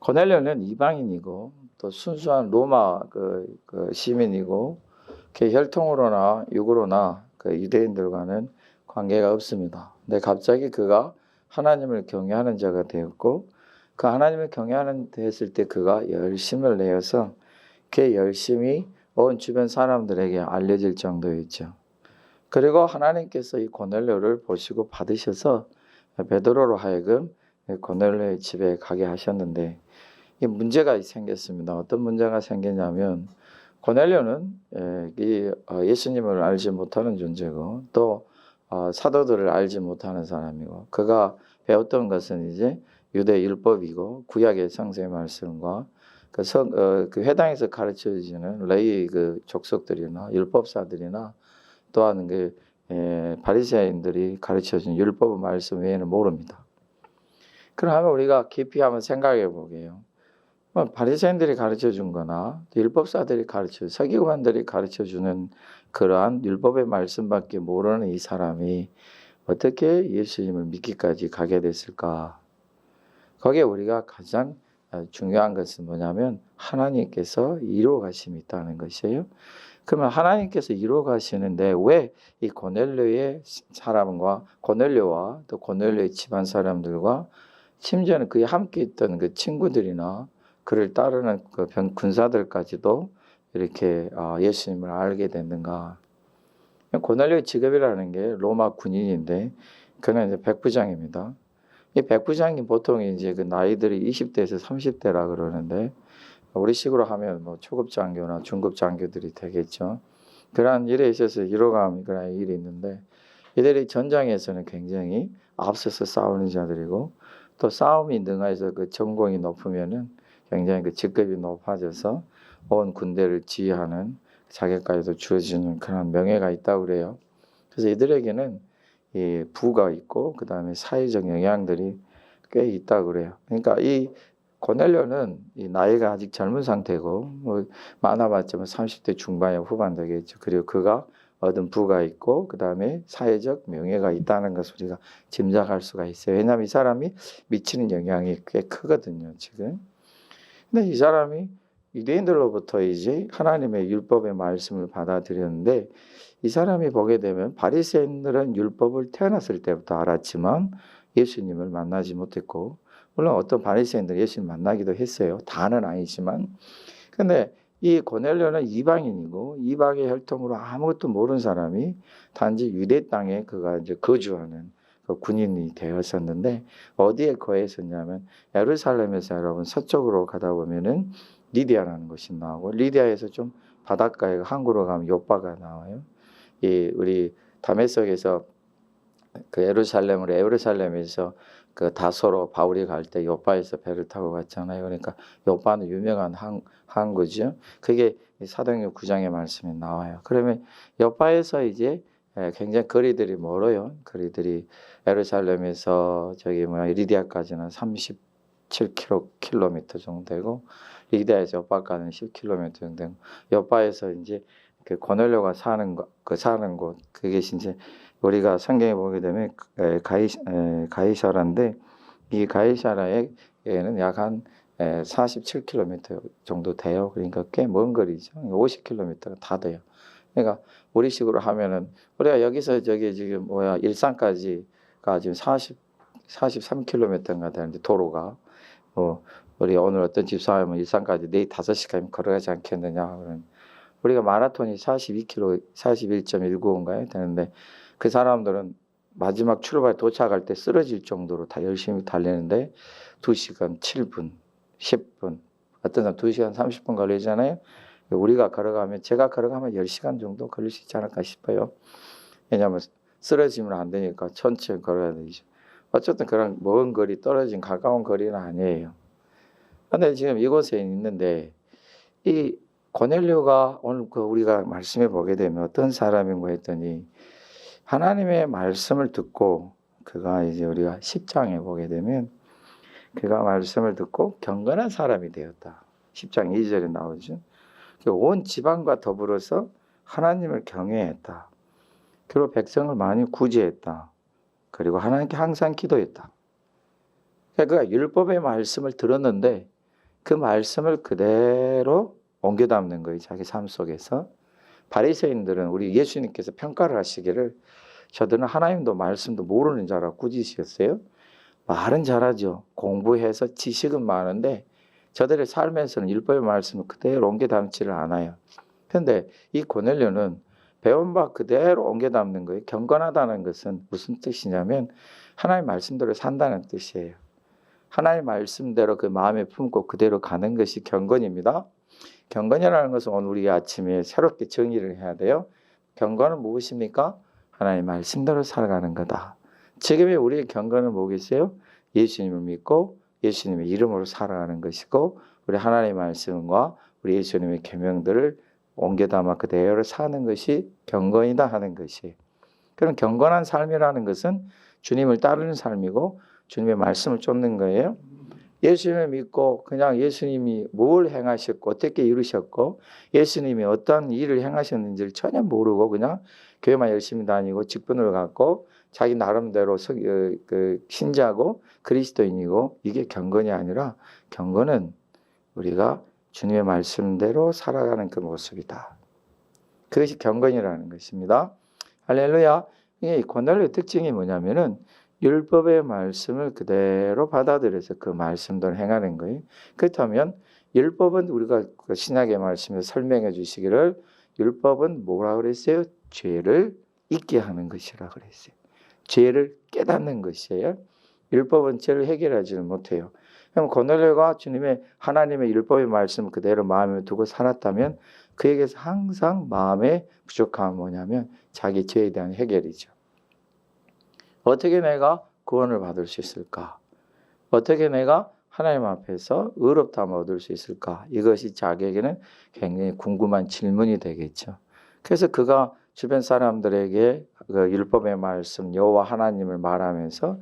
고넬료는 이방인이고 또 순수한 로마 그 시민이고 그 혈통으로나 육으로나 그 유대인들과는 관계가 없습니다. 근데 갑자기 그가 하나님을 경외하는 자가 되었고 그 하나님을 경외하는 됐을 때 그가 열심을 내어서 그 열심이 온 주변 사람들에게 알려질 정도였죠. 그리고 하나님께서 이 고넬료를 보시고 받으셔서 베드로로 하여금 고넬료의 집에 가게 하셨는데 이 문제가 생겼습니다. 어떤 문제가 생기냐면 고넬료는 예수님을 알지 못하는 존재고 또 사도들을 알지 못하는 사람이고 그가 배웠던 것은 이제 유대 율법이고 구약의 성서의 말씀과 그 회당에서 가르쳐 주시는 레위 그 족속들이나 율법사들이나 또한 바리새인들이 가르쳐 준 율법 말씀 외에는 모릅니다. 그러면 우리가 깊이 한번 생각해 보게요. 바리새인들이 가르쳐 준 거나 율법사들이 서기관들이 가르쳐 주는 그러한 율법의 말씀밖에 모르는 이 사람이 어떻게 예수님을 믿기까지 가게 됐을까? 거기에 우리가 가장 중요한 것은 뭐냐면 하나님께서 이루어 가심이 있다는 것이에요. 그러면 하나님께서 이루어 가시는데 왜 이 고넬료의 사람과 고넬료와 또 고넬료의 집안 사람들과 심지어는 그에 함께 있던 그 친구들이나 그를 따르는 그 군사들까지도 이렇게 예수님을 알게 됐는가? 고넬료의 직업이라는 게 로마 군인인데 그는 이제 백부장입니다. 이 백부장이 보통 이제 그 나이들이 20대에서 30대라 그러는데 우리식으로 하면 뭐 초급 장교나 중급 장교들이 되겠죠. 그러한 일에 있어서 이로감 그런 일이 있는데 이들이 전장에서는 굉장히 앞서서 싸우는 자들이고 또 싸움이 능해서 그 전공이 높으면은 굉장히 그 직급이 높아져서 온 군대를 지휘하는 자격까지도 주어지는 그런 명예가 있다고 그래요. 그래서 이들에게는 이 부가 있고 그 다음에 사회적 영향들이 꽤 있다고 그래요. 그러니까 이 고넬료는 이 나이가 아직 젊은 상태고 뭐 많아봤자 30대 중반에 후반 되겠죠. 그리고 그가 얻은 부가 있고 그 다음에 사회적 명예가 있다는 것을 우리가 짐작할 수가 있어요. 왜냐하면 이 사람이 미치는 영향이 꽤 크거든요. 지금. 근데 이 사람이 유대인들로부터 이제 하나님의 율법의 말씀을 받아들였는데 이 사람이 보게 되면 바리새인들은 율법을 태어났을 때부터 알았지만 예수님을 만나지 못했고 물론 어떤 바리새인들은 예수님 만나기도 했어요. 다는 아니지만. 근데 이 고넬료는 이방인이고 이방의 혈통으로 아무것도 모르는 사람이 단지 유대 땅에 그가 이제 거주하는 그 군인이 되었었는데 어디에 거했었냐면 예루살렘에서 여러분 서쪽으로 가다 보면은 리디아라는 곳이 나오고 리디아에서 좀 바닷가에 항구로 가면 요바가 나와요. 이 우리 다메섹에서 그 예루살렘에서 그 다소로 바울이 갈 때 요바에서 배를 타고 갔잖아요. 그러니까 요바는 유명한 항구죠. 그게 사도행전 9장의 말씀이 나와요. 그러면 요바에서 이제 굉장히 거리들이 멀어요. 거리들이 예루살렘에서 리디아까지는 37km 정도 되고 리디아에서 요바까지는 10km 정도 되고 요바에서 이제 그 고넬료가 사는 곳 그게 이제 우리가 성경에 보게 되면 가이사라인데 이 가이사라에는 약 한 47km 정도 돼요. 그러니까 꽤 먼 거리죠. 50km가 다 돼요. 그러니까 우리식으로 하면은 우리가 여기서 지금 일산까지가 지금 43km인가 되는데 도로가 우리 오늘 어떤 집사람은 일산까지 내일 5시간 걸어가지 않겠느냐 그런. 우리가 마라톤이 42km, 41.195인가요? 되는데 그 사람들은 마지막 출발 도착할 때 쓰러질 정도로 다 열심히 달리는데 2시간 7분, 10분, 어떤 사람 2시간 30분 걸리잖아요. 제가 걸어가면 10시간 정도 걸릴 수 있지 않을까 싶어요. 왜냐하면 쓰러지면 안 되니까 천천히 걸어야 되죠. 어쨌든 그런 먼 거리, 떨어진 가까운 거리는 아니에요. 그런데 지금 이곳에 있는데 이 고넬료가 오늘 우리가 말씀해 보게 되면 어떤 사람인가 했더니 하나님의 말씀을 듣고 그가 이제 우리가 10장에 보게 되면 그가 말씀을 듣고 경건한 사람이 되었다. 10장 2절에 나오죠. 온 지방과 더불어서 하나님을 경외했다. 그리고 백성을 많이 구제했다. 그리고 하나님께 항상 기도했다. 그가 율법의 말씀을 들었는데 그 말씀을 그대로 옮겨 담는 거예요. 자기 삶 속에서. 바리새인들은 우리 예수님께서 평가를 하시기를 저들은 하나님도 말씀도 모르는 자라 꾸짖으셨어요. 말은 잘하죠. 공부해서 지식은 많은데 저들의 삶에서는 율법의 말씀을 그대로 옮겨 담지를 않아요. 그런데 이 고넬료는 배운 바 그대로 옮겨 담는 거예요. 경건하다는 것은 무슨 뜻이냐면 하나님의 말씀대로 산다는 뜻이에요. 하나님의 말씀대로 그 마음에 품고 그대로 가는 것이 경건입니다. 경건이라는 것은 오늘 우리 아침에 새롭게 정의를 해야 돼요. 경건은 무엇입니까? 하나님의 말씀대로 살아가는 거다. 지금의 우리의 경건은 뭐겠어요? 예수님을 믿고 예수님의 이름으로 살아가는 것이고 우리 하나님의 말씀과 우리 예수님의 계명들을 옮겨 담아 그대로 사는 것이 경건이다 하는 것이에요. 그럼 경건한 삶이라는 것은 주님을 따르는 삶이고 주님의 말씀을 쫓는 거예요. 예수님을 믿고 그냥 예수님이 뭘 행하셨고 어떻게 이루셨고 예수님이 어떤 일을 행하셨는지를 전혀 모르고 그냥 교회만 열심히 다니고 직분을 갖고 자기 나름대로 신자고 그리스도인이고 이게 경건이 아니라 경건은 우리가 주님의 말씀대로 살아가는 그 모습이다. 그것이 경건이라는 것입니다. 할렐루야. 이 고넬료의 특징이 뭐냐면은 율법의 말씀을 그대로 받아들여서 그 말씀대로 행하는 거예요. 그렇다면 율법은 우리가 그 신약의 말씀에서 설명해 주시기를 율법은 뭐라 그랬어요? 죄를 잊게 하는 것이라 그랬어요. 죄를 깨닫는 것이에요. 율법은 죄를 해결하지는 못해요. 그럼 고넬료가 주님의 하나님의 율법의 말씀을 그대로 마음에 두고 살았다면 그에게서 항상 마음의 부족함은 뭐냐면 자기 죄에 대한 해결이죠. 어떻게 내가 구원을 받을 수 있을까? 어떻게 내가 하나님 앞에서 의롭다함을 얻을 수 있을까? 이것이 자기에게는 굉장히 궁금한 질문이 되겠죠. 그래서 그가 주변 사람들에게 그 율법의 말씀 여호와 하나님을 말하면서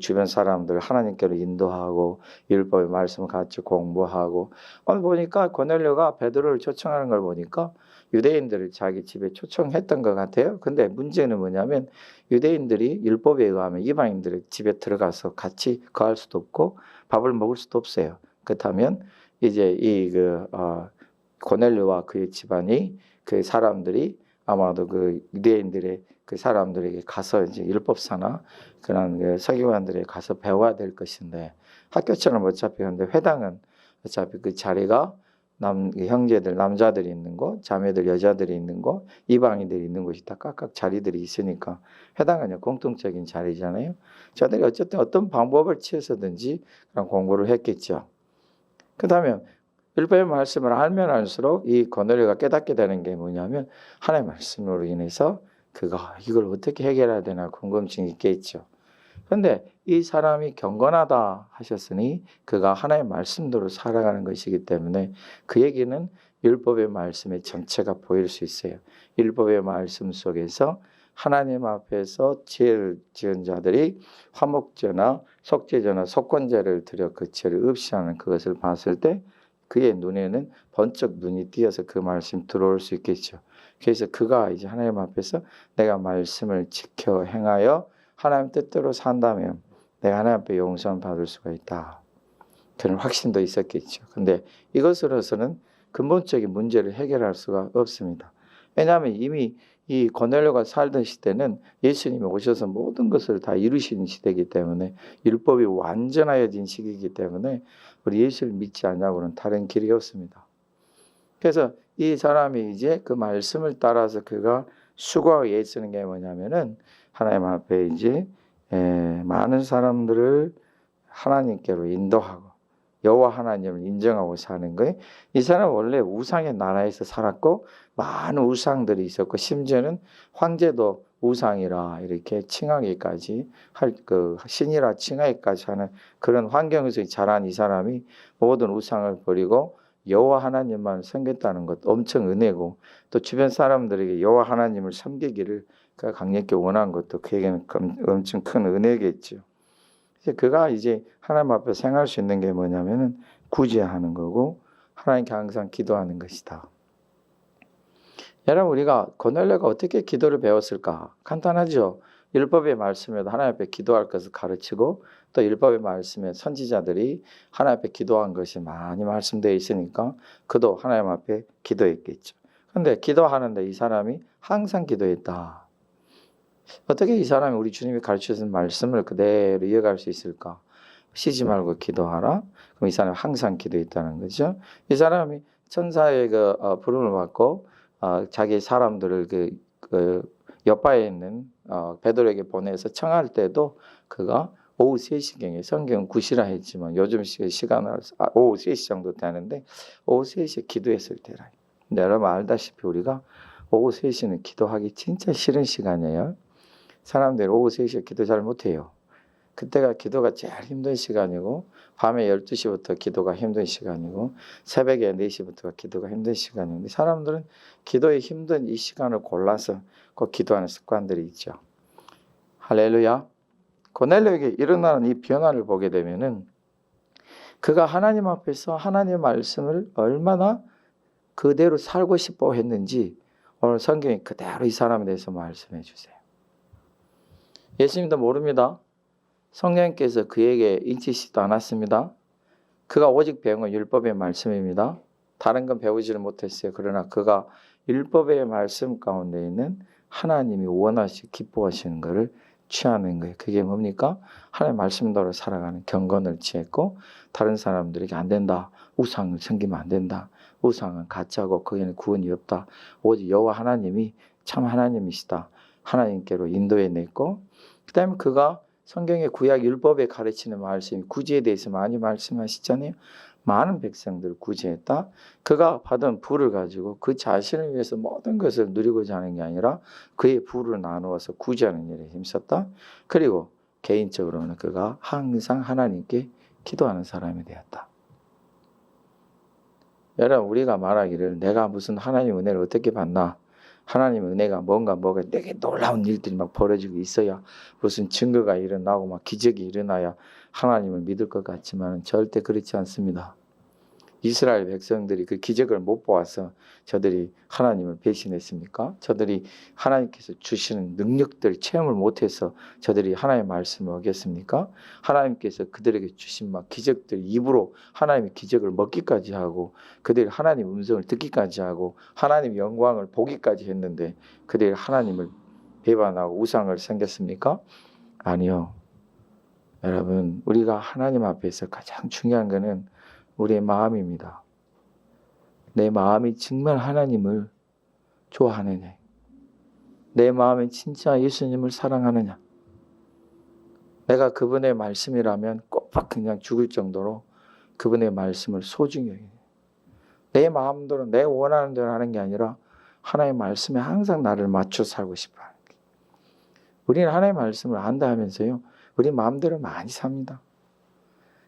주변 사람들을 하나님께로 인도하고 율법의 말씀을 같이 공부하고 오늘 보니까 고넬료가 베드로를 초청하는 걸 보니까 유대인들을 자기 집에 초청했던 것 같아요. 근데 문제는 뭐냐면 유대인들이 율법에 의하면 이방인들의 집에 들어가서 같이 거할 수도 없고 밥을 먹을 수도 없어요. 그렇다면 이제 고넬료와 그의 집안이 그 사람들이 아마도 그 유대인들의 그 사람들에게 가서 이제 율법사나 그런 그 서기관들에게 가서 배워야 될 것인데 학교처럼 어차피 근데 회당은 어차피 그 자리가 형제들 남자들이 있는 곳, 자매들 여자들이 있는 곳, 이방인들이 있는 곳이 다 각각 자리들이 있으니까 회당은 공통적인 자리잖아요. 저들이 어쨌든 어떤 방법을 취해서든지 그런 공부를 했겠죠. 그렇다면 율법의 말씀을 알면 알수록 이 고넬료가 깨닫게 되는 게 뭐냐면 하나님의 말씀으로 인해서 그가 이걸 어떻게 해결해야 되나 궁금증이 있겠죠. 그런데 이 사람이 경건하다 하셨으니 그가 하나님의 말씀대로 살아가는 것이기 때문에 그에게는 율법의 말씀의 전체가 보일 수 있어요. 율법의 말씀 속에서 하나님 앞에서 죄를 지은 자들이 화목제나 속죄제나 속건제를 드려 그 죄를 없이하는 그것을 봤을 때 그의 눈에는 번쩍 눈이 띄어서 그 말씀 들어올 수 있겠죠. 그래서 그가 이제 하나님 앞에서 내가 말씀을 지켜 행하여 하나님 뜻대로 산다면 내가 하나님 앞에 용서를 받을 수가 있다. 그런 확신도 있었겠죠. 근데 이것으로서는 근본적인 문제를 해결할 수가 없습니다. 왜냐하면 이미 이 고넬료가 살던 시대는 예수님이 오셔서 모든 것을 다 이루시는 시대이기 때문에 율법이 완전하여진 시기이기 때문에 우리 예수를 믿지 않냐고는 다른 길이 없습니다. 그래서 이 사람이 이제 그 말씀을 따라서 그가 수고하고 애쓰는 게 뭐냐면은 하나님 앞에 이제 많은 사람들을 하나님께로 인도하고 여호와 하나님을 인정하고 사는 거예요. 이 사람은 원래 우상의 나라에서 살았고 많은 우상들이 있었고 심지어는 황제도 우상이라 이렇게 칭하기까지 할 그 신이라 칭하기까지 하는 그런 환경에서 자란 이 사람이 모든 우상을 버리고 여호와 하나님만 섬겼다는 것 엄청 은혜고 또 주변 사람들에게 여호와 하나님을 섬기기를 그가 강력히 원한 것도 그에게는 엄청 큰 은혜겠죠. 그가 이제 하나님 앞에 생각할 수 있는 게 뭐냐면은 구제하는 거고 하나님께 항상 기도하는 것이다. 여러분 우리가 고넬료가 어떻게 기도를 배웠을까? 간단하죠. 율법의 말씀에도 하나님 앞에 기도할 것을 가르치고 또 율법의 말씀에 선지자들이 하나님 앞에 기도한 것이 많이 말씀되어 있으니까 그도 하나님 앞에 기도했겠죠. 그런데 기도하는데 이 사람이 항상 기도했다. 어떻게 이 사람이 우리 주님이 가르쳐준 말씀을 그대로 이어갈 수 있을까? 쉬지 말고 기도하라. 그럼 이 사람이 항상 기도했다는 거죠. 이 사람이 천사의 부름을 받고 자기 사람들을 옆바에 있는 베드로에게 보내서 청할 때도 그가 오후 3시경에, 성경은 9시라 했지만 요즘 시간으로 오후 3시 정도 되는데 오후 3시에 기도했을 때라. 근데 여러분 알다시피 우리가 오후 3시는 기도하기 진짜 싫은 시간이에요. 사람들이 오후 3시에 기도 잘 못해요. 그때가 기도가 제일 힘든 시간이고 밤에 12시부터 기도가 힘든 시간이고 새벽에 4시부터가 기도가 힘든 시간인데 사람들은 기도에 힘든 이 시간을 골라서 꼭 기도하는 습관들이 있죠. 할렐루야. 고넬료에게 일어나는 이 변화를 보게 되면은 그가 하나님 앞에서 하나님의 말씀을 얼마나 그대로 살고 싶어 했는지 오늘 성경이 그대로 이 사람에 대해서 말씀해 주세요. 예수님도 모릅니다. 성령께서 그에게 인치시지도 않았습니다. 그가 오직 배운 건 율법의 말씀입니다. 다른 건 배우지를 못했어요. 그러나 그가 율법의 말씀 가운데 있는 하나님이 원하시고 기뻐하시는 것을 취하는 거예요. 그게 뭡니까? 하나님의 말씀대로 살아가는 경건을 취했고 다른 사람들에게 안 된다. 우상을 섬기면 안 된다. 우상은 가짜고 거기는 구원이 없다. 오직 여호와 하나님이 참 하나님이시다. 하나님께로 인도해냈고 그 다음에 그가 성경의 구약 율법에 가르치는 말씀이 구제에 대해서 많이 말씀하시잖아요. 많은 백성들을 구제했다. 그가 받은 부를 가지고 그 자신을 위해서 모든 것을 누리고자 하는 게 아니라 그의 부를 나누어서 구제하는 일에 힘썼다. 그리고 개인적으로는 그가 항상 하나님께 기도하는 사람이 되었다. 여러분 우리가 말하기를 내가 무슨 하나님 은혜를 어떻게 받나? 하나님 은혜가 뭐가 내게 놀라운 일들이 막 벌어지고 있어야 무슨 증거가 일어나고 막 기적이 일어나야 하나님을 믿을 것 같지만 절대 그렇지 않습니다. 이스라엘 백성들이 그 기적을 못 보아서 저들이 하나님을 배신했습니까? 저들이 하나님께서 주시는 능력들을 체험을 못해서 저들이 하나님의 말씀을 어겼습니까? 하나님께서 그들에게 주신 막 기적들 입으로 하나님의 기적을 먹기까지 하고 그들이 하나님 음성을 듣기까지 하고 하나님의 영광을 보기까지 했는데 그들이 하나님을 배반하고 우상을 섬겼습니까? 아니요. 여러분 우리가 하나님 앞에서 가장 중요한 것은 우리의 마음입니다. 내 마음이 정말 하나님을 좋아하느냐. 내 마음이 진짜 예수님을 사랑하느냐. 내가 그분의 말씀이라면 꼬박 그냥 죽을 정도로 그분의 말씀을 소중히 여기냐. 내 마음대로 내 원하는 대로 하는 게 아니라 하나님의 말씀에 항상 나를 맞춰 살고 싶어 하는 거예요. 우리는 하나님의 말씀을 안다 하면서요. 우리 마음대로 많이 삽니다.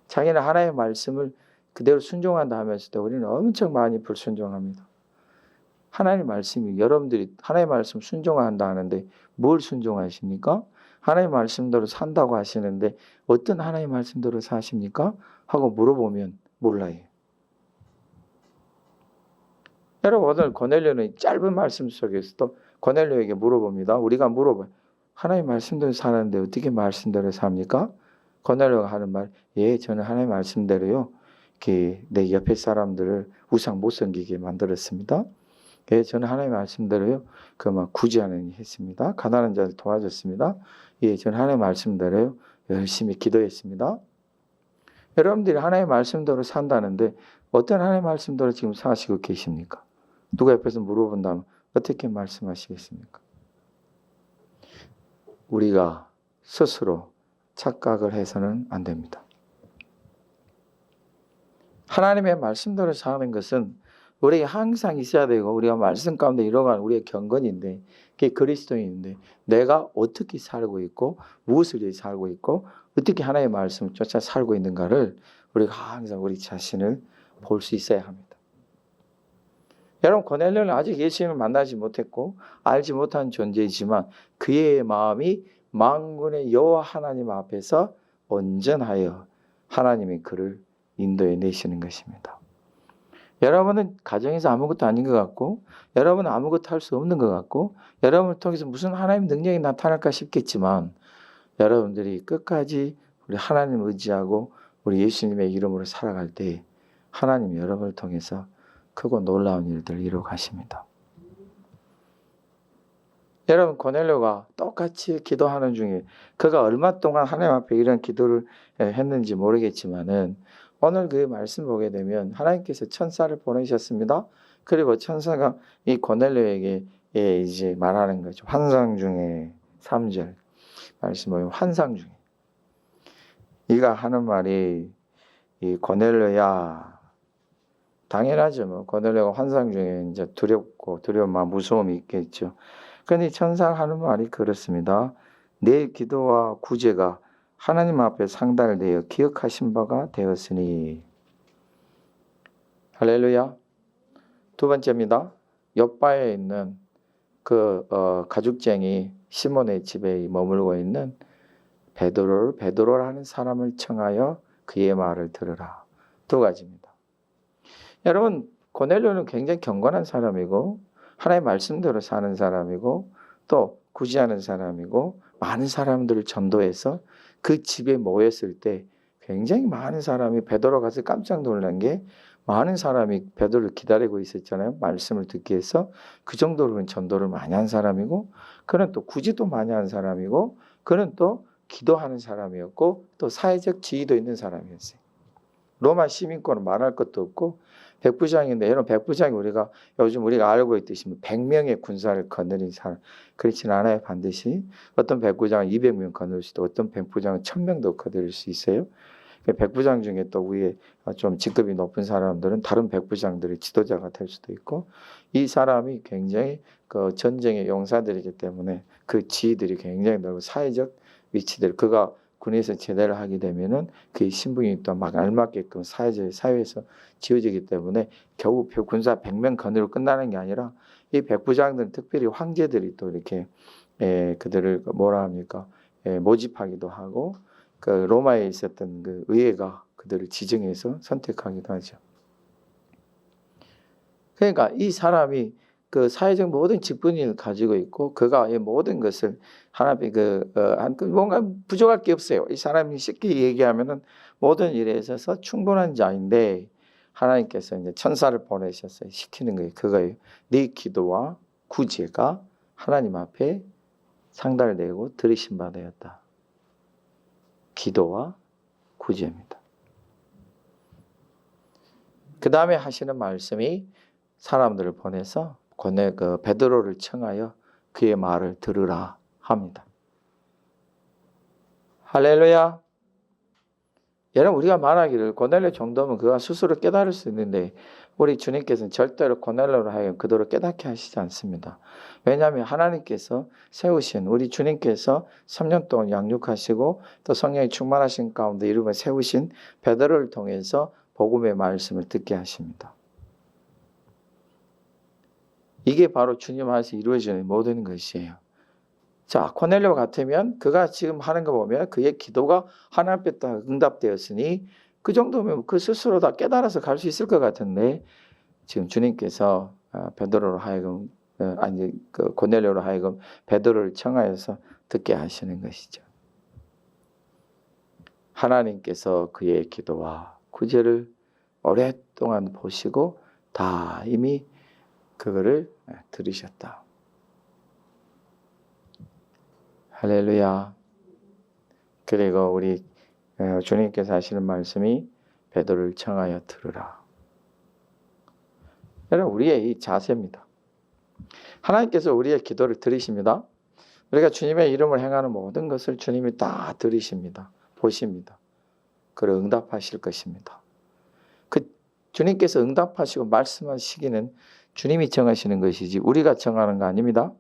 자기는 하나님의 말씀을 그대로 순종한다 하면서도 우리는 엄청 많이 불순종합니다. 하나님의 말씀이 여러분들이 하나님의 말씀 순종한다 하는데 뭘 순종하십니까? 하나님의 말씀대로 산다고 하시는데 어떤 하나님의 말씀대로 사십니까? 하고 물어보면 몰라요. 여러분 오늘 고넬료는 짧은 말씀 속에서도 고넬료에게 물어봅니다. 우리가 물어봐요. 하나님의 말씀대로 사는데 어떻게 말씀대로 삽니까? 고넬료가 하는 말, 예, 저는 하나님의 말씀대로요. 내 옆에 사람들을 우상 못 섬기게 만들었습니다. 예, 저는 하나님의 말씀대로요. 구제하는 일 했습니다. 가난한 자를 도와줬습니다. 예, 저는 하나님의 말씀대로요. 열심히 기도했습니다. 여러분들이 하나님의 말씀대로 산다는데 어떤 하나님의 말씀대로 지금 사시고 계십니까? 누가 옆에서 물어본다면 어떻게 말씀하시겠습니까? 우리가 스스로 착각을 해서는 안 됩니다. 하나님의 말씀대로 사는 것은 우리에게 항상 있어야 되고 우리가 말씀 가운데 이뤄가는 우리의 경건인데 그게 그리스도인인데 내가 어떻게 살고 있고 무엇을 위해 살고 있고 어떻게 하나님의 말씀을 쫓아 살고 있는가를 우리가 항상 우리 자신을 볼 수 있어야 합니다. 여러분 고넬료는 아직 예수님을 만나지 못했고 알지 못한 존재이지만 그의 마음이 만군의 여호와 하나님 앞에서 온전하여 하나님이 그를 인도해 내시는 것입니다. 여러분은 가정에서 아무것도 아닌 것 같고 여러분은 아무것도 할 수 없는 것 같고 여러분을 통해서 무슨 하나님의 능력이 나타날까 싶겠지만 여러분들이 끝까지 우리 하나님 의지하고 우리 예수님의 이름으로 살아갈 때 하나님이 여러분을 통해서 크고 놀라운 일들을 이루어 가십니다. 여러분 고넬료가 똑같이 기도하는 중에 그가 얼마 동안 하나님 앞에 이런 기도를 했는지 모르겠지만은 오늘 그 말씀 보게 되면 하나님께서 천사를 보내셨습니다. 그리고 천사가 이 고넬료에게 이제 말하는 거죠. 환상 중에 3절 말씀 보면 환상 중에 이가 하는 말이 이 고넬료야, 당연하죠. 뭐 고넬료가 환상 중에 이제 두렵고 두려움, 무서움이 있겠죠. 그런데 천사가 하는 말이 그렇습니다. 내 기도와 구제가 하나님 앞에 상달되어 기억하신 바가 되었으니. 할렐루야. 두 번째입니다. 옆바에 있는 그 가죽쟁이 시몬의 집에 머물고 있는 베드로라는 사람을 청하여 그의 말을 들으라. 두 가지입니다. 여러분 고넬료는 굉장히 경건한 사람이고 하나님의 말씀대로 사는 사람이고 또 구제하는 사람이고 많은 사람들을 전도해서 그 집에 모였을 때 굉장히 많은 사람이 베드로 가서 깜짝 놀란 게 많은 사람이 베드로를 기다리고 있었잖아요. 말씀을 듣기 위해서. 그 정도로 전도를 많이 한 사람이고 그는 또 구제도 많이 한 사람이고 그는 또 기도하는 사람이었고 또 사회적 지위도 있는 사람이었어요. 로마 시민권은 말할 것도 없고 백부장인데 여러분 백부장이 요즘 우리가 알고 있듯이 100명의 군사를 거느린 사람 그렇지는 않아요. 반드시 어떤 백부장은 200명 거느릴 수도 어떤 백부장은 1000명도 거느릴 수 있어요. 백부장 중에 또 위에 좀 직급이 높은 사람들은 다른 백부장들의 지도자가 될 수도 있고 이 사람이 굉장히 그 전쟁의 용사들이기 때문에 그 지위들이 굉장히 넓은 사회적 위치들 그가 군에서 제대를 하게 되면은 그의 신분이 또 막 알맞게끔 사회에서 지어지기 때문에 겨우 군사 100명 거느리고 끝나는 게 아니라 이 백부장들은 특별히 황제들이 또 이렇게 그들을 모집하기도 하고 그 로마에 있었던 그 의회가 그들을 지정해서 선택하기도 하죠. 그러니까 이 사람이 그 사회적 모든 직분을 가지고 있고 그가 이 모든 것을 하나님의 뭔가 부족할 게 없어요. 이 사람이 쉽게 얘기하면은 모든 일에 있어서 충분한 자인데 하나님께서 이제 천사를 보내셨어요. 시키는 거예요. 그거예요. 네 기도와 구제가 하나님 앞에 상달되고 들으신 바 되었다. 기도와 구제입니다. 그 다음에 하시는 말씀이 사람들을 보내서 베드로를 청하여 그의 말을 들으라 합니다. 할렐루야. 여러분 우리가 말하기를 고넬료 정도면 그가 스스로 깨달을 수 있는데 우리 주님께서는 절대로 고넬료로 하여금 그대로 깨닫게 하시지 않습니다. 왜냐하면 하나님께서 세우신 우리 주님께서 3년 동안 양육하시고 또 성령이 충만하신 가운데 이름을 세우신 베드로를 통해서 복음의 말씀을 듣게 하십니다. 이게 바로 주님 안에서 이루어지는 모든 것이에요. 자, 고넬료 같으면 그가 지금 하는 거 보면 그의 기도가 하나님 앞에 다 응답되었으니 그 정도면 그 스스로 다 깨달아서 갈 수 있을 것 같은데 지금 주님께서 베드로로 하여금 고넬료로 하여금 베드로를 청하여서 듣게 하시는 것이죠. 하나님께서 그의 기도와 구제를 오랫동안 보시고 다 이미 그거를 들으셨다. 할렐루야. 그리고 우리 주님께서 하시는 말씀이 베드로를 청하여 들으라. 여러분 우리의 이 자세입니다. 하나님께서 우리의 기도를 들으십니다. 우리가 주님의 이름을 행하는 모든 것을 주님이 다 들으십니다. 보십니다. 그리고 응답하실 것입니다. 그 주님께서 응답하시고 말씀하시기는 주님이 정하시는 것이지 우리가 정하는 거 아닙니다.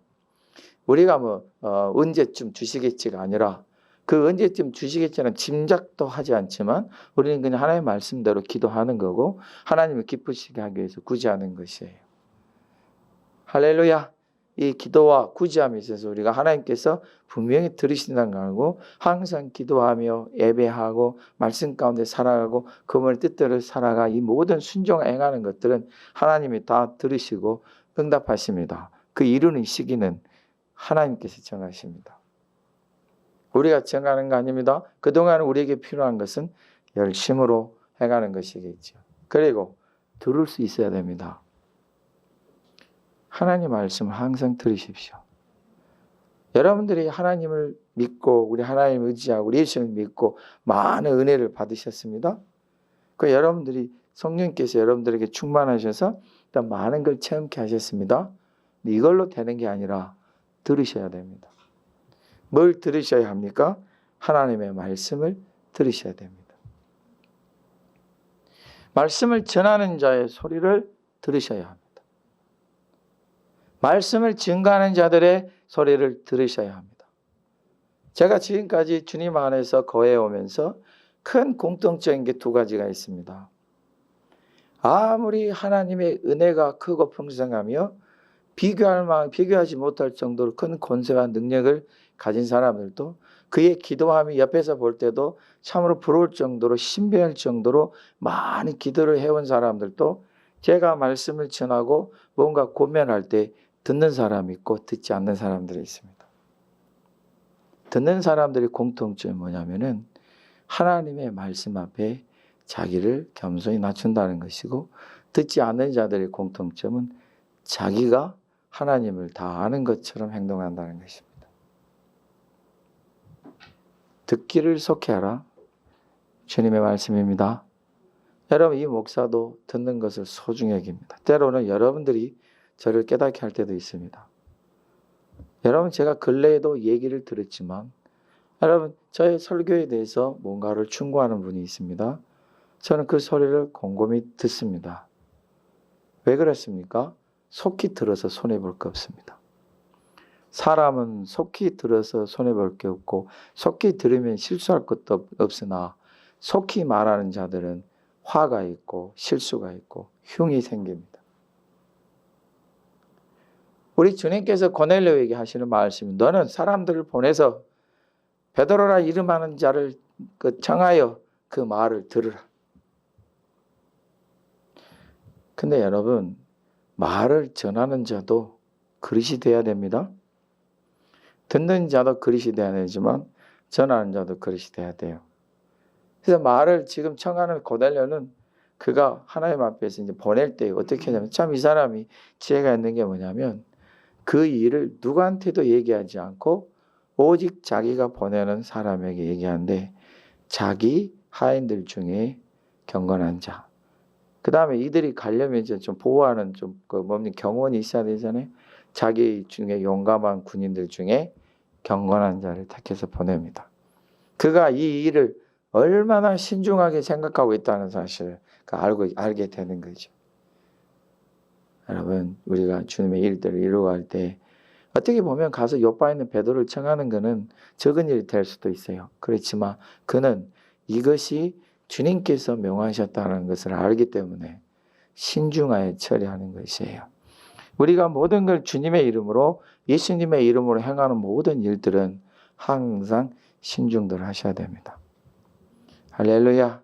우리가 언제쯤 주시겠지가 아니라 그 언제쯤 주시겠지는 짐작도 하지 않지만 우리는 그냥 하나님의 말씀대로 기도하는 거고 하나님을 기쁘시게 하기 위해서 구제하는 것이에요. 할렐루야. 이 기도와 구제함에 있어서 우리가 하나님께서 분명히 들으신다는 거 알고 항상 기도하며 예배하고 말씀 가운데 살아가고 그분의 뜻대로 살아가 이 모든 순종을 행하는 것들은 하나님이 다 들으시고 응답하십니다. 그 이루는 시기는 하나님께서 정하십니다. 우리가 정하는 거 아닙니다. 그동안 우리에게 필요한 것은 열심으로 행하는 것이겠죠. 그리고 들을 수 있어야 됩니다. 하나님 말씀을 항상 들으십시오. 여러분들이 하나님을 믿고 우리 하나님을 의지하고 우리 예수를 믿고 많은 은혜를 받으셨습니다. 그 여러분들이 성령께서 여러분들에게 충만하셔서 일단 많은 걸 체험케 하셨습니다. 근데 이걸로 되는 게 아니라 들으셔야 됩니다. 뭘 들으셔야 합니까? 하나님의 말씀을 들으셔야 됩니다. 말씀을 전하는 자의 소리를 들으셔야 합니다. 말씀을 증거하는 자들의 소리를 들으셔야 합니다. 제가 지금까지 주님 안에서 거해 오면서 큰 공통적인 게 두 가지가 있습니다. 아무리 하나님의 은혜가 크고 풍성하며 비교하지 못할 정도로 큰 권세와 능력을 가진 사람들도 그의 기도함이 옆에서 볼 때도 참으로 부러울 정도로 신비할 정도로 많은 기도를 해온 사람들도 제가 말씀을 전하고 뭔가 고면할 때 듣는 사람이 있고 듣지 않는 사람들이 있습니다. 듣는 사람들의 공통점이 뭐냐면은 하나님의 말씀 앞에 자기를 겸손히 낮춘다는 것이고, 듣지 않는 자들의 공통점은 자기가 하나님을 다 아는 것처럼 행동한다는 것입니다. 듣기를 속히하라. 주님의 말씀입니다. 여러분, 이 목사도 듣는 것을 소중히 여깁니다. 때로는 여러분들이 저를 깨닫게 할 때도 있습니다. 여러분, 제가 근래에도 얘기를 들었지만 여러분, 저의 설교에 대해서 뭔가를 충고하는 분이 있습니다. 저는 그 소리를 곰곰이 듣습니다. 왜 그렇습니까? 속히 들어서 손해볼 게 없습니다. 사람은 속히 들어서 손해볼 게 없고 속히 들으면 실수할 것도 없으나 속히 말하는 자들은 화가 있고 실수가 있고 흉이 생깁니다. 우리 주님께서 고넬료에게 하시는 말씀이 너는 사람들을 보내서 베드로라 이름하는 자를 청하여 그 말을 들으라. 근데 여러분, 말을 전하는 자도 그릇이 돼야 됩니다. 듣는 자도 그릇이 돼야 되지만 전하는 자도 그릇이 돼야 돼요. 그래서 말을 지금 청하는 고넬료는 그가 하나님 앞에서 이제 보낼 때 어떻게 하냐면, 참 이 사람이 지혜가 있는 게 뭐냐면 그 일을 누구한테도 얘기하지 않고 오직 자기가 보내는 사람에게 얘기하는데, 자기 하인들 중에 경건한 자, 그 다음에 이들이 가려면 이제 좀 보호하는 경원이 있어야 되잖아요. 자기 중에 용감한 군인들 중에 경건한 자를 택해서 보냅니다. 그가 이 일을 얼마나 신중하게 생각하고 있다는 사실을 알게 되는 거죠. 여러분, 우리가 주님의 일들을 이루어갈 때 어떻게 보면 가서 요바에 있는 베드로를 청하는 것은 적은 일이 될 수도 있어요. 그렇지만 그는 이것이 주님께서 명하셨다는 것을 알기 때문에 신중하게 처리하는 것이에요. 우리가 모든 걸 주님의 이름으로, 예수님의 이름으로 행하는 모든 일들은 항상 신중들 하셔야 됩니다. 할렐루야.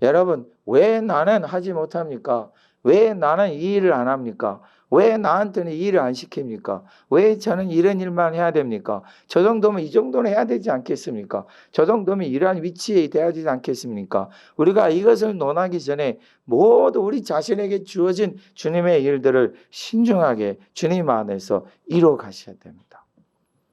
여러분, 왜 나는 하지 못합니까? 왜 나는 이 일을 안 합니까? 왜 나한테는 이 일을 안 시킵니까? 왜 저는 이런 일만 해야 됩니까? 저 정도면 이 정도는 해야 되지 않겠습니까? 저 정도면 이러한 위치에 돼야 되지 않겠습니까? 우리가 이것을 논하기 전에 모두 우리 자신에게 주어진 주님의 일들을 신중하게 주님 안에서 이루어 가셔야 됩니다.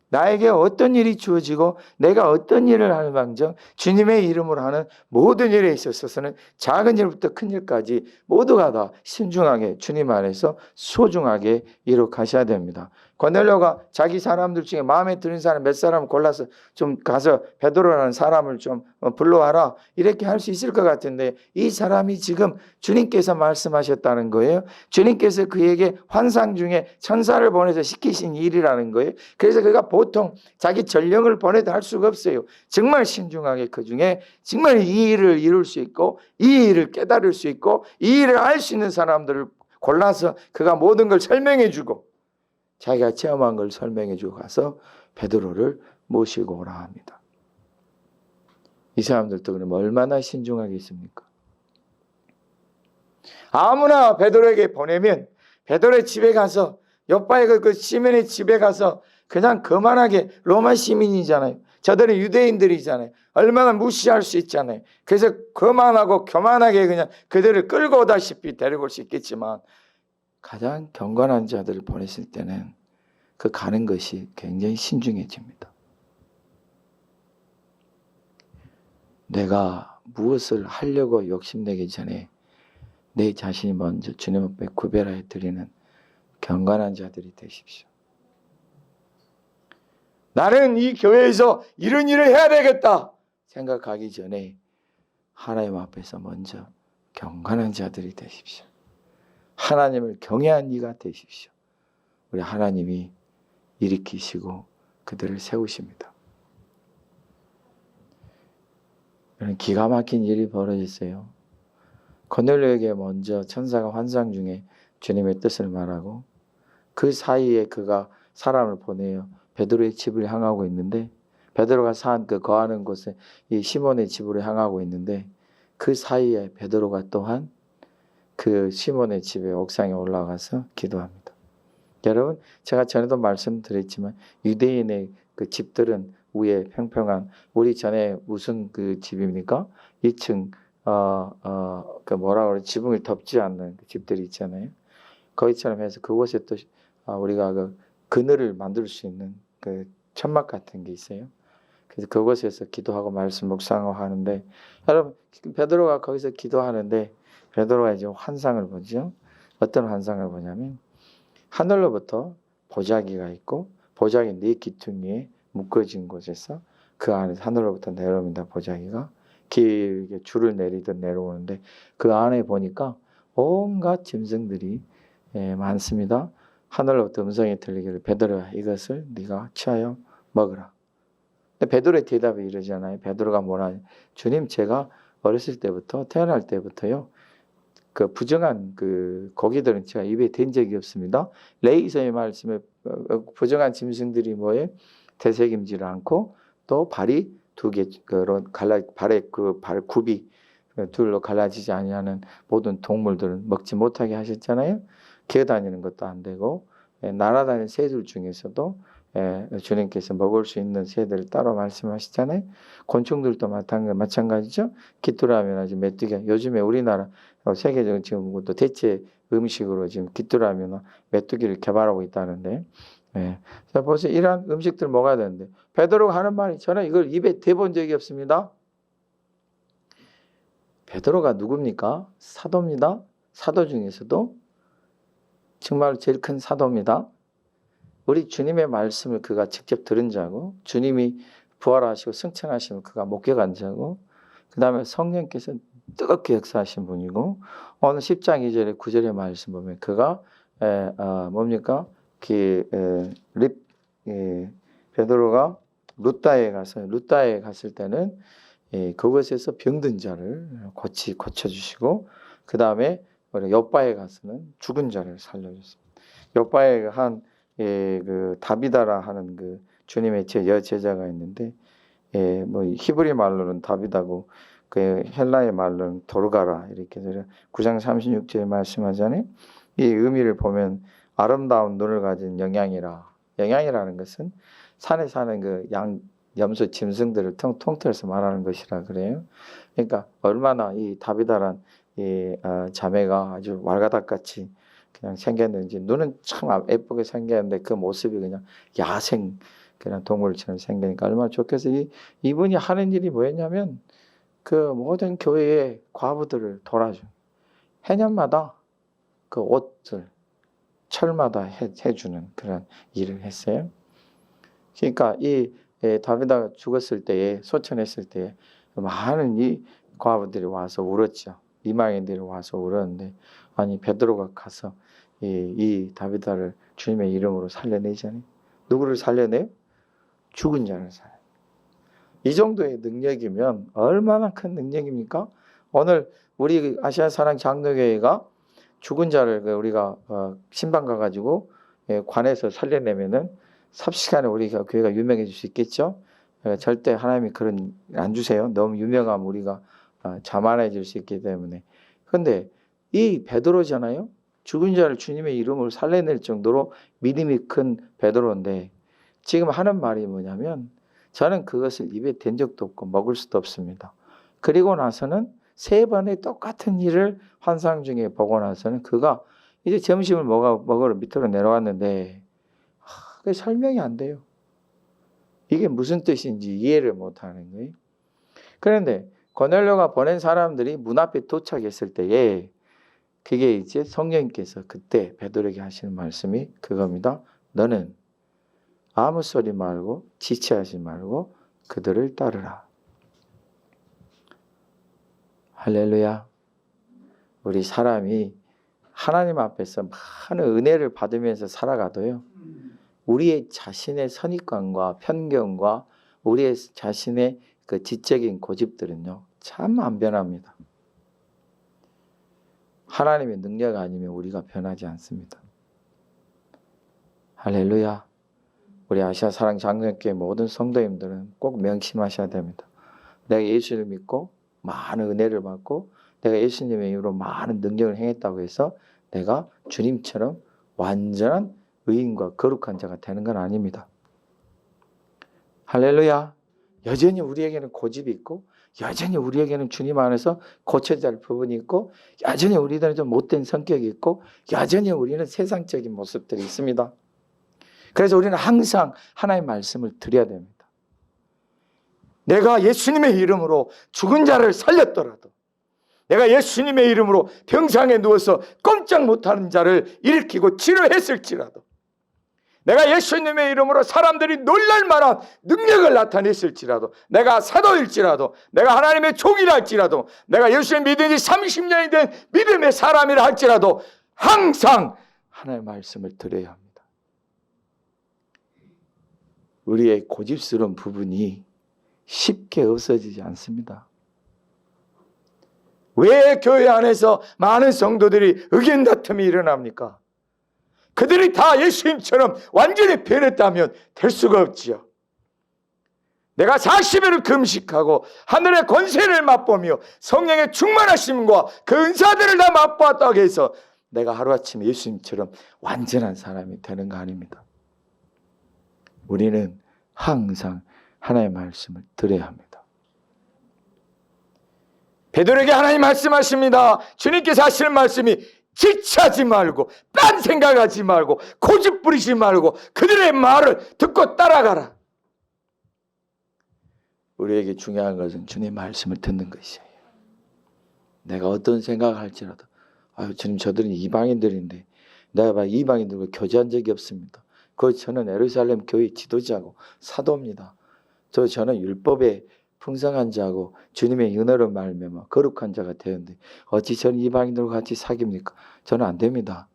나에게 어떤 일이 주어지고 내가 어떤 일을 할 망정 주님의 이름으로 하는 모든 일에 있어서는 작은 일부터 큰 일까지 모두가 다 신중하게 주님 안에서 소중하게 이루어 가셔야 됩니다. 고넬료가 자기 사람들 중에 마음에 드는 사람 몇 사람을 골라서 좀 가서 베드로라는 사람을 좀 불러와라, 이렇게 할 수 있을 것 같은데 이 사람이 지금 주님께서 말씀하셨다는 거예요. 주님께서 그에게 환상 중에 천사를 보내서 시키신 일이라는 거예요. 그래서 그가 보통 자기 전령을 보내도 할 수가 없어요. 정말 신중하게 그 중에 정말 이 일을 이룰 수 있고 이 일을 깨달을 수 있고 이 일을 알 수 있는 사람들을 골라서 그가 모든 걸 설명해 주고 자기가 체험한 걸 설명해 주고 가서 베드로를 모시고 오라 합니다. 이 사람들도 그럼 얼마나 신중하게 있습니까? 아무나 베드로에게 보내면 베드로의 집에 가서, 요바의 그 시몬의 집에 가서 그냥 거만하게, 로마 시민이잖아요. 저들은 유대인들이잖아요. 얼마나 무시할 수 있잖아요. 그래서 거만하고 교만하게 그냥 그들을 끌고 오다시피 데리고 올 수 있겠지만 가장 경건한 자들을 보냈을 때는 그 가는 것이 굉장히 신중해집니다. 내가 무엇을 하려고 욕심내기 전에 내 자신이 먼저 주님 앞에 구별하여 드리는 경건한 자들이 되십시오. 나는 이 교회에서 이런 일을 해야 되겠다 생각하기 전에 하나님 앞에서 먼저 경건한 자들이 되십시오. 하나님을 경외한 이가 되십시오. 우리 하나님이 일으키시고 그들을 세우십니다. 기가 막힌 일이 벌어졌어요. 고넬료에게 먼저 천사가 환상 중에 주님의 뜻을 말하고 그 사이에 그가 사람을 보내요. 베드로의 집을 향하고 있는데 베드로가 거하는 곳에 이 시몬의 집으로 향하고 있는데 그 사이에 베드로가 또한 그 시몬의 집에 옥상에 올라가서 기도합니다. 여러분 제가 전에도 말씀드렸지만 유대인의 그 집들은 위에 평평한 우리 전에 무슨 그 집입니까? 2층 그 뭐라 그래 지붕을 덮지 않는 그 집들이 있잖아요. 거기처럼 해서 그곳에 또 우리가 그 그늘을 만들 수 있는 그 천막 같은 게 있어요. 그래서 그곳에서 기도하고 말씀 묵상하고 하는데 여러분 베드로가 거기서 기도하는데 베드로가 이제 환상을 보죠. 어떤 환상을 보냐면 하늘로부터 보자기가 있고 보자기 네 귀퉁이에 묶어진 곳에서 그 안에서 하늘로부터 내려옵니다. 보자기가 길게 줄을 내리듯 내려오는데 그 안에 보니까 온갖 짐승들이 많습니다. 하늘로부터 음성이 들리기를 베드로야 이것을 네가 취하여 먹으라. 근데 베드로의 대답이 이러잖아요. 베드로가 뭐라 주님 제가 어렸을 때부터 태어날 때부터요. 그 부정한 그 고기들은 제가 입에 댄 적이 없습니다. 레이서의 말씀에 부정한 짐승들이 뭐예요? 되새김질 않고 또 발이 두 개 발의 그 발굽이 둘로 갈라지지 아니하는 모든 동물들은 먹지 못하게 하셨잖아요. 기어다니는 것도 안 되고 날아다니는 새들 중에서도 주님께서 먹을 수 있는 새들을 따로 말씀하시잖아요. 곤충들도 마찬가지죠. 귀뚜라미나 메뚜기 요즘에 우리나라 세계적으로 지금 또 대체 음식으로 지금 귀뚜라미나 메뚜기를 개발하고 있다는데 자 보세요. 이러한 음식들 먹어야 되는데 베드로가 하는 말이 저는 이걸 입에 대본 적이 없습니다. 베드로가 누굽니까? 사도입니다. 사도 중에서도 정말 제일 큰 사도입니다. 우리 주님의 말씀을 그가 직접 들은 자고 주님이 부활하시고 승천하시면 그가 목격한 자고 그 다음에 성령께서 뜨겁게 역사하신 분이고 오늘 10장 2절에 9절의 말씀 보면 그가 뭡니까? 베드로가 루다에 갔을 때는 그곳에서 병든 자를 고쳐주시고 그 다음에 욥바에 가서는 죽은 자를 살려줬습니다. 욥바에 그 다비다라 하는 그 주님의 여제자가 있는데 뭐 히브리 말로는 다비다고 그 헬라의 말로는 도르가라 이렇게 9장 36절에 말씀하잖아요. 이 의미를 보면 아름다운 눈을 가진 영양이라는 것은 산에 사는 그 염소 짐승들을 통틀어서 말하는 것이라 그래요. 그러니까 얼마나 이 다비다란 이 자매가 아주 왈가닥같이 그냥 생겼는지 눈은 참 예쁘게 생겼는데 그 모습이 그냥 야생 그냥 동물처럼 생기니까 얼마나 좋겠어. 이분이 하는 일이 뭐였냐면 그 모든 교회의 과부들을 돌아줘. 해년마다 그 옷을 철마다 해주는 그런 일을 했어요. 그러니까 이 다비다가 죽었을 때에 소천했을 때에 많은 이 과부들이 와서 울었죠. 이방인들이 와서 울었는데 아니 베드로가 가서 이 다비다를 주님의 이름으로 살려내잖아요. 누구를 살려내요? 죽은 자를 살려내요. 이 정도의 능력이면 얼마나 큰 능력입니까? 오늘 우리 아시아 사랑 장로교회가 죽은 자를 우리가 신방 가가지고 관에서 살려내면은 삽시간에 우리가 교회가 유명해질 수 있겠죠? 절대 하나님이 그런 안 주세요. 너무 유명하면 우리가 자만해질 수 있기 때문에. 그런데 이 베드로잖아요. 죽은 자를 주님의 이름으로 살려낼 정도로 믿음이 큰 베드로인데 지금 하는 말이 뭐냐면 저는 그것을 입에 댄 적도 없고 먹을 수도 없습니다. 그리고 나서는 3번의 똑같은 일을 환상 중에 보고 나서는 그가 이제 점심을 먹으러 밑으로 내려왔는데 그게 설명이 안 돼요. 이게 무슨 뜻인지 이해를 못하는 거예요. 그런데 고넬료가 보낸 사람들이 문 앞에 도착했을 때에 그게 이제 성령님께서 그때 베드로에게 하시는 말씀이 그겁니다. 너는 아무 소리 말고 지체하지 말고 그들을 따르라. 할렐루야. 우리 사람이 하나님 앞에서 많은 은혜를 받으면서 살아가도요, 우리의 자신의 선입관과 편견과 우리의 자신의 그 지적인 고집들은요, 참 안 변합니다. 하나님의 능력 아니면 우리가 변하지 않습니다. 할렐루야. 우리 아시아 사랑 장로교회 모든 성도님들은 꼭 명심하셔야 됩니다. 내가 예수를 믿고 많은 은혜를 받고 내가 예수님의 이름으로 많은 능력을 행했다고 해서 내가 주님처럼 완전한 의인과 거룩한 자가 되는 건 아닙니다. 할렐루야. 여전히 우리에게는 고집이 있고 여전히 우리에게는 주님 안에서 고쳐야 할 부분이 있고 여전히 우리들은 좀 못된 성격이 있고 여전히 우리는 세상적인 모습들이 있습니다. 그래서 우리는 항상 하나님의 말씀을 드려야 됩니다. 내가 예수님의 이름으로 죽은 자를 살렸더라도 내가 예수님의 이름으로 병상에 누워서 꼼짝 못하는 자를 일으키고 치료했을지라도 내가 예수님의 이름으로 사람들이 놀랄 만한 능력을 나타냈을지라도 내가 사도일지라도 내가 하나님의 종이라 할지라도 내가 예수님 믿은 지 30년이 된 믿음의 사람이라 할지라도 항상 하나님의 말씀을 드려야 합니다. 우리의 고집스러운 부분이 쉽게 없어지지 않습니다. 왜 교회 안에서 많은 성도들이 의견 다툼이 일어납니까? 그들이 다 예수님처럼 완전히 변했다면 될 수가 없지요. 내가 40일을 금식하고 하늘의 권세를 맛보며 성령의 충만하심과 그 은사들을 다 맛보았다고 해서 내가 하루아침에 예수님처럼 완전한 사람이 되는 거 아닙니다. 우리는 항상 하나님의 말씀을 들어야 합니다. 베드로에게 하나님 말씀하십니다. 주님께서 하시는 말씀이 지체하지 말고 딴 생각하지 말고 고집 부리지 말고 그들의 말을 듣고 따라가라. 우리에게 중요한 것은 주님의 말씀을 듣는 것이에요. 내가 어떤 생각을 할지라도 아유 주님 저들은 이방인들인데 내가 봐 이방인들과 교제한 적이 없습니다. 저는 예루살렘 교회 지도자고 사도입니다. 저는 율법에 풍성한 자고 주님의 은혜로 말미암아 거룩한 자가 되었는데 어찌 저는 이방인들과 같이 사깁니까? 저는 안 됩니다.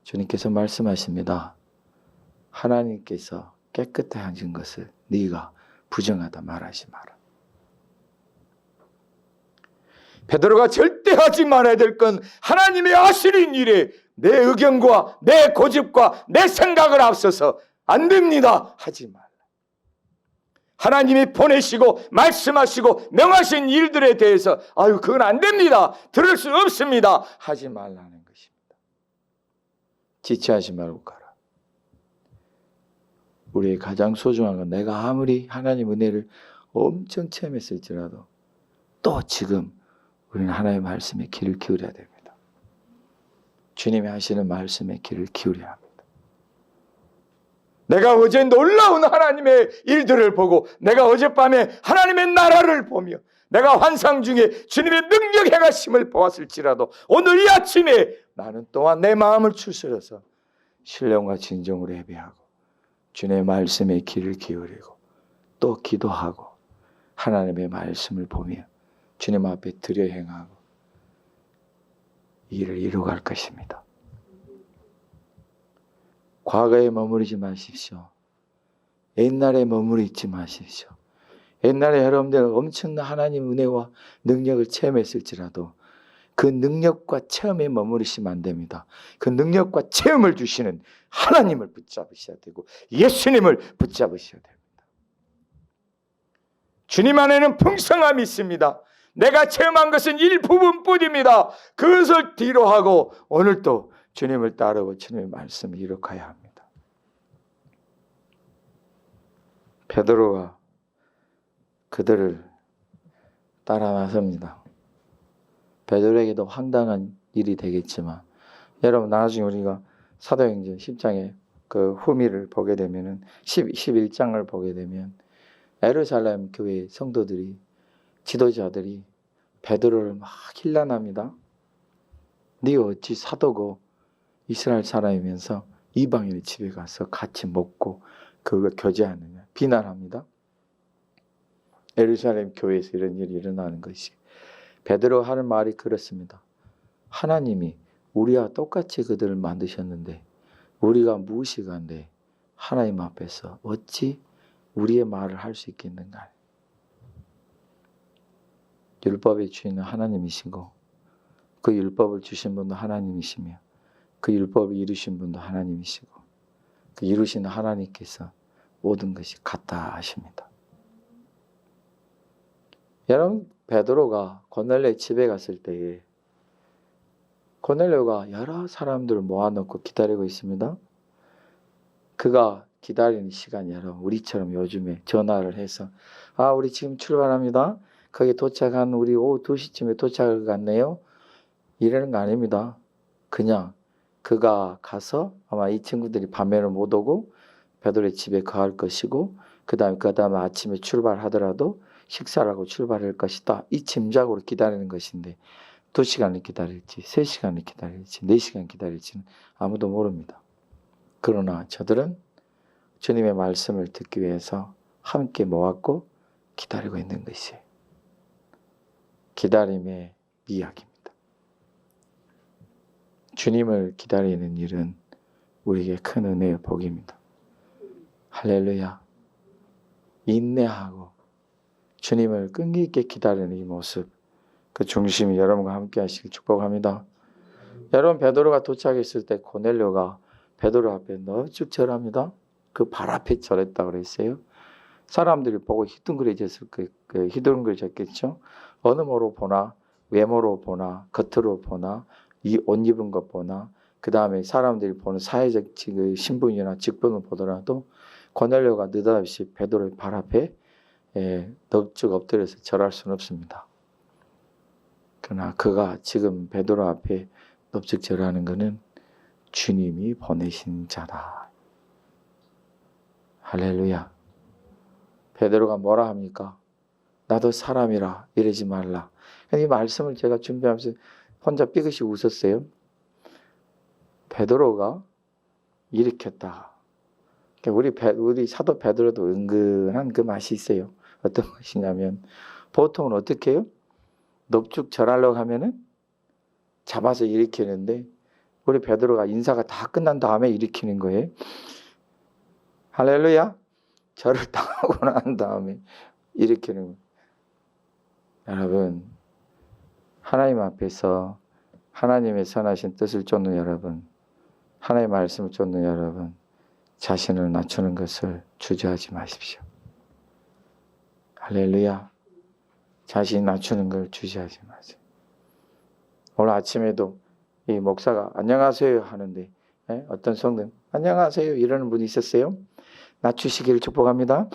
주님께서 말씀하십니다. 하나님께서 깨끗하게 하신 것을 네가 부정하다 말하지 마라. 베드로가 절대 하지 말아야 될 건 하나님의 하시는 일에 내 의견과 내 고집과 내 생각을 앞서서 안 됩니다. 하지 마라. 하나님이 보내시고 말씀하시고 명하신 일들에 대해서 아유 그건 안 됩니다. 들을 수 없습니다. 하지 말라는 것입니다. 지체하지 말고 가라. 우리의 가장 소중한 건 내가 아무리 하나님 은혜를 엄청 체험했을지라도 또 지금 우리는 하나님의 말씀에 귀를 기울여야 됩니다. 주님이 하시는 말씀에 귀를 기울여야 합니다. 내가 어제 놀라운 하나님의 일들을 보고 내가 어젯밤에 하나님의 나라를 보며 내가 환상 중에 주님의 능력 행하심을 보았을지라도 오늘 이 아침에 나는 또한 내 마음을 추스려서 신령과 진정으로 예배하고 주님의 말씀에 귀를 기울이고 또 기도하고 하나님의 말씀을 보며 주님 앞에 드려 행하고 일을 이루어갈 것입니다. 과거에 머무르지 마십시오. 옛날에 머무르 있지 마십시오. 옛날에 여러분들 엄청난 하나님 은혜와 능력을 체험했을지라도 그 능력과 체험에 머무르시면 안 됩니다. 그 능력과 체험을 주시는 하나님을 붙잡으셔야 되고 예수님을 붙잡으셔야 됩니다. 주님 안에는 풍성함이 있습니다. 내가 체험한 것은 일부분뿐입니다. 그것을 뒤로 하고 오늘도 주님을 따르고 주님의 말씀을 이룩해야 합니다. 베드로가 그들을 따라 나섭니다. 베드로에게도 황당한 일이 되겠지만 여러분 나중에 우리가 사도행전 10장에 그 후미를 보게 되면은 11장을 보게 되면 예루살렘 교회 성도들이 지도자들이 베드로를 막 힐난합니다. 네가 어찌 사도고 이스라엘 사람이면서 이방인의 집에 가서 같이 먹고 그걸 교제하느냐 비난합니다. 예루살렘 교회에서 이런 일이 일어나는 것이 베드로 하는 말이 그렇습니다. 하나님이 우리와 똑같이 그들을 만드셨는데 우리가 무식한데 하나님 앞에서 어찌 우리의 말을 할 수 있겠는가. 율법의 주인은 하나님이시고 그 율법을 주신 분도 하나님이시며 그 율법을 이루신 분도 하나님이시고 그 이루시는 하나님께서 모든 것이 같다 하십니다. 여러분 베드로가 고넬레 집에 갔을 때에 고넬레가 여러 사람들을 모아놓고 기다리고 있습니다. 그가 기다리는 시간이 여러분 우리처럼 요즘에 전화를 해서 우리 지금 출발합니다. 거기 도착한 우리 오후 2시쯤에 도착할 것 같네요. 이러는 거 아닙니다. 그냥 그가 가서 아마 이 친구들이 밤에는 못 오고 베드로의 집에 거할 것이고 그 다음에 아침에 출발하더라도 식사를 하고 출발할 것이다. 이 짐작으로 기다리는 것인데 2시간을 기다릴지 3시간을 기다릴지 4시간 기다릴지는 아무도 모릅니다. 그러나 저들은 주님의 말씀을 듣기 위해서 함께 모았고 기다리고 있는 것이 기다림의 이야기입니다. 주님을 기다리는 일은 우리에게 큰 은혜의 복입니다. 할렐루야. 인내하고 주님을 끈기 있게 기다리는 이 모습, 그 중심이 여러분과 함께 하시길 축복합니다. 여러분 베드로가 도착했을 때 고넬료가 베드로 앞에 넙죽 절합니다. 그 발 앞에 절했다고 그랬어요. 사람들이 보고 희둥그레졌겠죠. 어느 모로 보나 외모로 보나 겉으로 보나 이 옷 입은 것 보나 그 다음에 사람들이 보는 사회적 신분이나 직분을 보더라도 고넬료가 느닷없이 베드로의 발 앞에 넙죽 엎드려서 절할 수는 없습니다. 그러나 그가 지금 베드로 앞에 넙죽 절하는 것은 주님이 보내신 자다. 할렐루야. 베드로가 뭐라 합니까? 나도 사람이라 이러지 말라. 이 말씀을 제가 준비하면서 혼자 삐끗이 웃었어요. 베드로가 일으켰다. 우리 사도 베드로도 은근한 그 맛이 있어요. 어떤 것이냐면 보통은 어떻게 해요? 넙죽 절하려고 하면은 잡아서 일으키는데 우리 베드로가 인사가 다 끝난 다음에 일으키는 거예요. 할렐루야. 절을 당하고 난 다음에 일으키는 거예요. 여러분 하나님 앞에서 하나님의 선하신 뜻을 쫓는 여러분, 하나님의 말씀을 쫓는 여러분, 자신을 낮추는 것을 주저하지 마십시오. 할렐루야. 자신이 낮추는 걸 주저하지 마세요. 오늘 아침에도 이 목사가 안녕하세요 하는데 어떤 성도는 안녕하세요 이러는 분이 있었어요. 낮추시기를 축복합니다.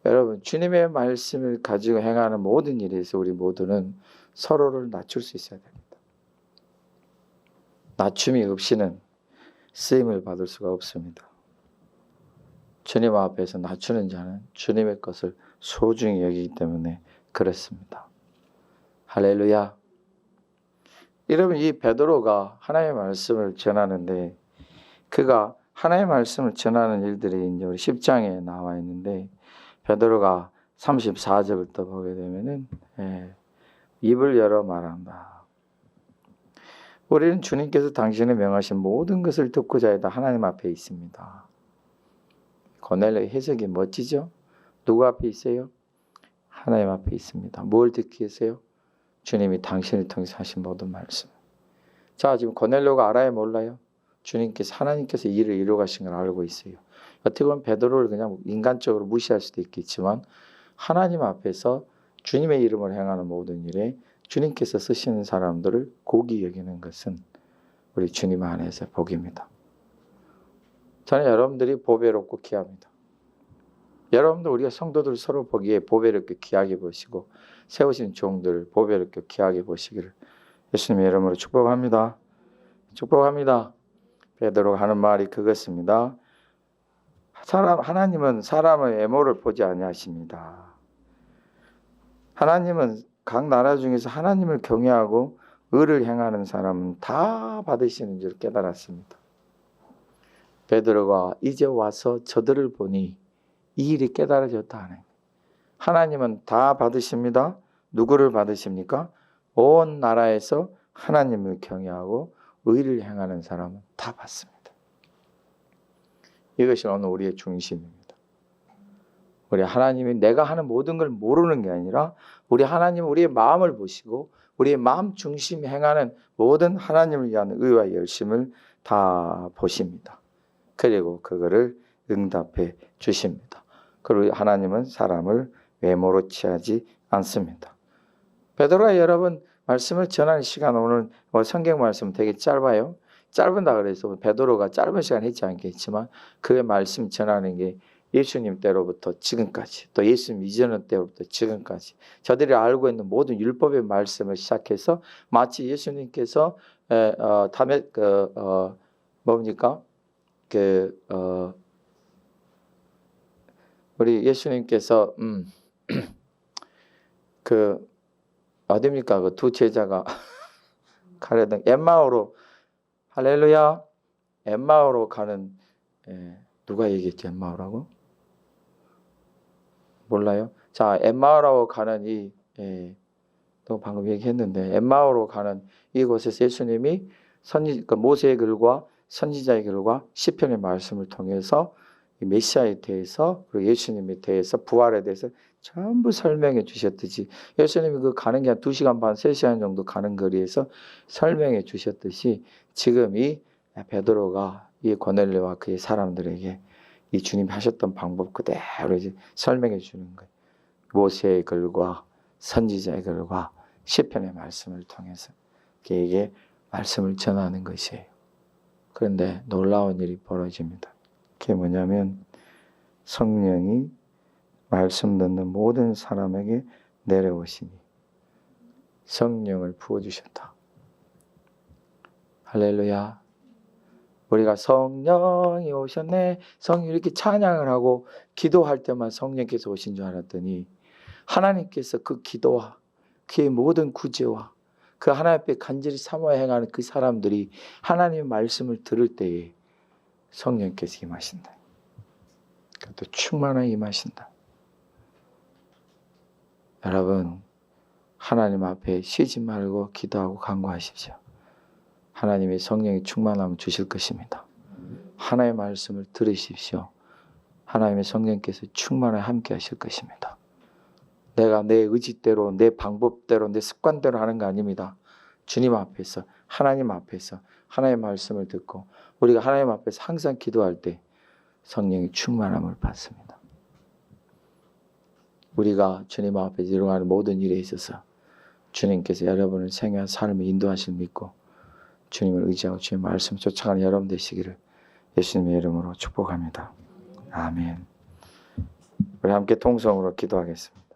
여러분 주님의 말씀을 가지고 행하는 모든 일에서 우리 모두는 서로를 낮출 수 있어야 됩니다. 낮춤이 없이는 쓰임을 받을 수가 없습니다. 주님 앞에서 낮추는 자는 주님의 것을 소중히 여기기 때문에 그렇습니다. 할렐루야. 여러분 이 베드로가 하나님의 말씀을 전하는데 그가 하나님의 말씀을 전하는 일들이 이제 우리 10장에 나와 있는데 베드로가 34절부터 보게 되면은 입을 열어 말한다. 우리는 주님께서 당신의 명하신 모든 것을 듣고자 해도 하나님 앞에 있습니다. 고넬료의 해석이 멋지죠? 누구 앞에 있어요? 하나님 앞에 있습니다. 뭘 듣기 위해서요? 주님이 당신을 통해서 하신 모든 말씀. 자, 지금 고넬료가 알아요, 몰라요? 하나님께서 일을 이루어 가신 걸 알고 있어요. 어떻게 보면 베드로를 그냥 인간적으로 무시할 수도 있겠지만 하나님 앞에서 주님의 이름을 행하는 모든 일에 주님께서 쓰시는 사람들을 고기 여기는 것은 우리 주님 안에서 복입니다. 저는 여러분들이 보배롭고 귀합니다. 여러분도 우리가 성도들 서로 보기에 보배롭게 귀하게 보시고 세우신 종들 보배롭게 귀하게 보시기를 예수님의 이름으로 축복합니다. 축복합니다. 베드로가 하는 말이 그것입니다. 하나님은 사람의 외모를 보지 아니하십니다. 하나님은 각 나라 중에서 하나님을 경외하고 의를 행하는 사람은 다 받으시는 줄 깨달았습니다. 베드로가 이제 와서 저들을 보니 이 일이 깨달아졌다 하네. 하나님은 다 받으십니다. 누구를 받으십니까? 온 나라에서 하나님을 경외하고 의를 행하는 사람은 다 받습니다. 이것이 오늘 우리의 중심입니다. 우리 하나님이 내가 하는 모든 걸 모르는 게 아니라 우리 하나님은 우리의 마음을 보시고 우리의 마음 중심에 행하는 모든 하나님을 위한 의와 열심을 다 보십니다. 그리고 그거를 응답해 주십니다. 그리고 하나님은 사람을 외모로 취하지 않습니다. 베드로가 여러분 말씀을 전하는 시간 오늘 성경 말씀 되게 짧아요. 짧은다 그래서 베드로가 짧은 시간 했지 않겠지만 그의 말씀 전하는 게 예수님 때로부터 지금까지 또 예수님 이전 때로부터 지금까지 저들이 알고 있는 모든 율법의 말씀을 시작해서 마치 예수님께서 뭡니까? 우리 예수님께서 어디입니까? 그 두 제자가 가려던 엠마오로 할렐루야 엠마오로 가는 누가 얘기했지 엠마오라고? 몰라요? 자 엠마오라고 가는 또 방금 얘기했는데 엠마오로 가는 이곳에서 예수님이 모세의 글과 선지자의 글과 시편의 말씀을 통해서 이 메시아에 대해서 그리고 예수님에 대해서 부활에 대해서 전부 설명해 주셨듯이 예수님이 그 가는 게 한 2시간 반, 3시간 정도 가는 거리에서 설명해 주셨듯이 지금 이 베드로가 이 고넬료와 그의 사람들에게 이 주님이 하셨던 방법 그대로 이제 설명해 주는 거예요. 모세의 글과 선지자의 글과 시편의 말씀을 통해서 그에게 말씀을 전하는 것이에요. 그런데 놀라운 일이 벌어집니다. 그게 뭐냐면 성령이 말씀 듣는 모든 사람에게 내려오시니 성령을 부어주셨다. 할렐루야. 우리가 성령이 오셨네. 성령 이렇게 찬양을 하고 기도할 때만 성령께서 오신 줄 알았더니 하나님께서 그 기도와 그의 모든 구제와 그 하나님 앞에 간절히 사모해 행하는 그 사람들이 하나님의 말씀을 들을 때에 성령께서 임하신다. 그것도 충만하게 임하신다. 여러분 하나님 앞에 쉬지 말고 기도하고 간구하십시오. 하나님의 성령이 충만함을 주실 것입니다. 하나님의 말씀을 들으십시오. 하나님의 성령께서 충만하게 함께 하실 것입니다. 내가 내 의지대로 내 방법대로 내 습관대로 하는 거 아닙니다. 주님 앞에서 하나님 앞에서 하나님의 말씀을 듣고 우리가 하나님 앞에서 항상 기도할 때 성령이 충만함을 받습니다. 우리가 주님 앞에 일어나는 모든 일에 있어서 주님께서 여러분을 생애와 삶을 인도하실 믿고 주님을 의지하고 주님의 말씀을 쫓아가는 여러분 되시기를 예수님의 이름으로 축복합니다. 아멘. 우리 함께 통성으로 기도하겠습니다.